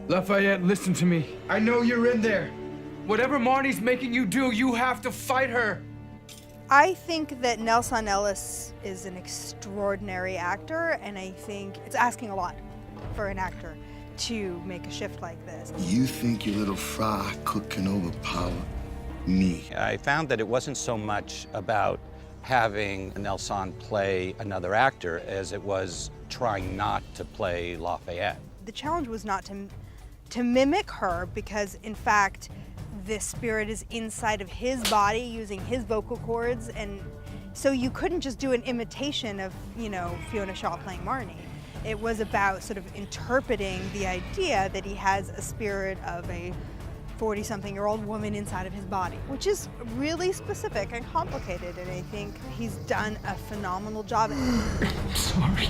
Lafayette, listen to me. I know you're in there. Whatever Marnie's making you do, you have to fight her. I think that Nelson Ellis is an extraordinary actor, and I think it's asking a lot for an actor to make a shift like this. You think your little fry cook can overpower me? I found that it wasn't so much about having Nelson play another actor as it was trying not to play Lafayette. The challenge was not to mimic her, because in fact the spirit is inside of his body using his vocal cords, and so you couldn't just do an imitation of, you know, Fiona Shaw playing Marnie. It was about sort of interpreting the idea that he has a spirit of a 40-something-year-old woman inside of his body, which is really specific and complicated, and I think he's done a phenomenal job. I'm sorry.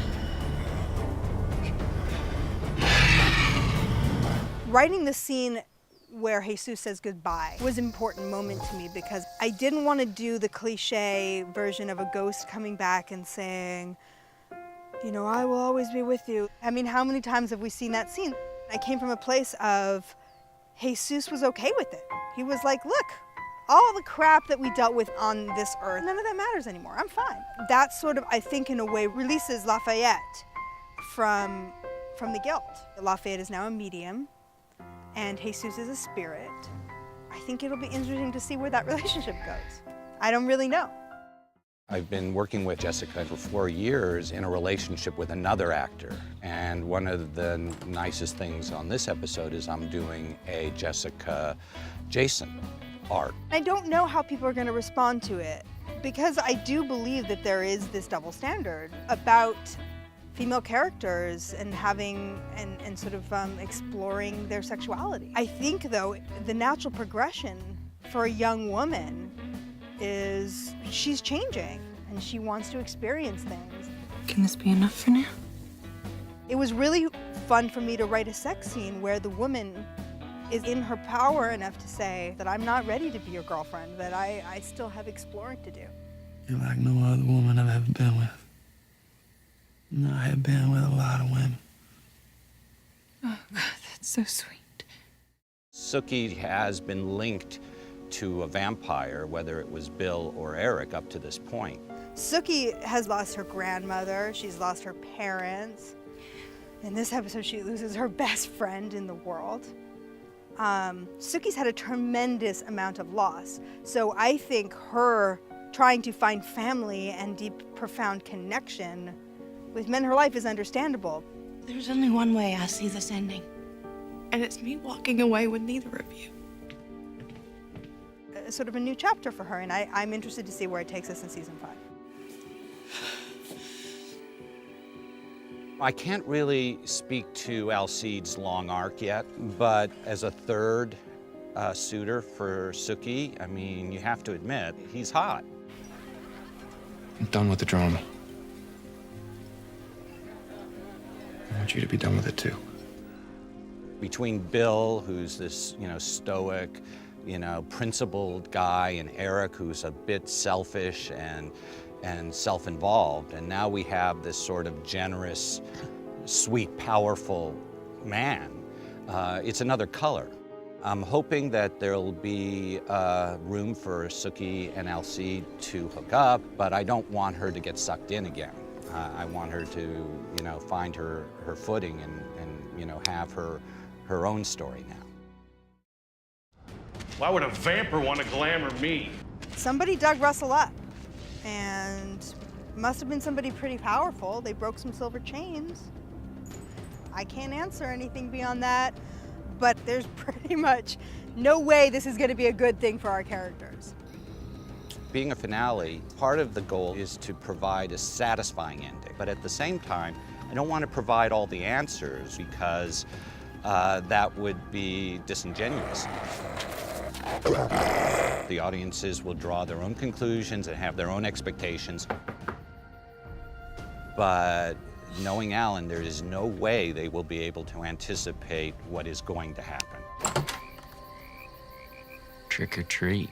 Writing the scene where Jesus says goodbye was an important moment to me, because I didn't want to do the cliche version of a ghost coming back and saying, you know, I will always be with you. I mean, how many times have we seen that scene? I came from a place of Jesus was okay with it. He was like, look, all the crap that we dealt with on this earth, none of that matters anymore. I'm fine. That sort of, I think, in a way, releases Lafayette from the guilt. Lafayette is now a medium, and Jesus is a spirit. I think it'll be interesting to see where that relationship goes. I don't really know. I've been working with Jessica for 4 years in a relationship with another actor. And one of the nicest things on this episode is I'm doing a Jessica Jason arc. I don't know how people are going to respond to it, because I do believe that there is this double standard about female characters and having and sort of exploring their sexuality. I think, though, the natural progression for a young woman is she's changing and she wants to experience things. Can this be enough for now? It was really fun for me to write a sex scene where the woman is in her power enough to say that I'm not ready to be your girlfriend, that I still have exploring to do. You're like no other woman I've ever been with. No, I have been with a lot of women. Oh, God, that's so sweet. Sookie has been linked to a vampire, whether it was Bill or Eric, up to this point. Sookie has lost her grandmother, she's lost her parents. In this episode, she loses her best friend in the world. Sookie's had a tremendous amount of loss. So I think her trying to find family and deep, profound connection with men in her life is understandable. There's only one way I see this ending, and it's me walking away with neither of you. Sort of a new chapter for her, and I'm interested to see where it takes us in season 5. I can't really speak to Alcide's long arc yet, but as a third suitor for Sookie, I mean, you have to admit, he's hot. I'm done with the drama. I want you to be done with it too. Between Bill, who's this, stoic, principled guy, and Eric, who's a bit selfish and self-involved, and now we have this sort of generous, sweet, powerful man. It's another color. I'm hoping that there'll be room for Sookie and Alcide to hook up, but I don't want her to get sucked in again. I want her to, find her footing and have her own story now. Why would a vampire want to glamour me? Somebody dug Russell up, and must have been somebody pretty powerful. They broke some silver chains. I can't answer anything beyond that, but there's pretty much no way this is going to be a good thing for our characters. Being a finale, part of the goal is to provide a satisfying ending, but at the same time, I don't want to provide all the answers because that would be disingenuous. The audiences will draw their own conclusions and have their own expectations. But knowing Alan, there is no way they will be able to anticipate what is going to happen. Trick or treat.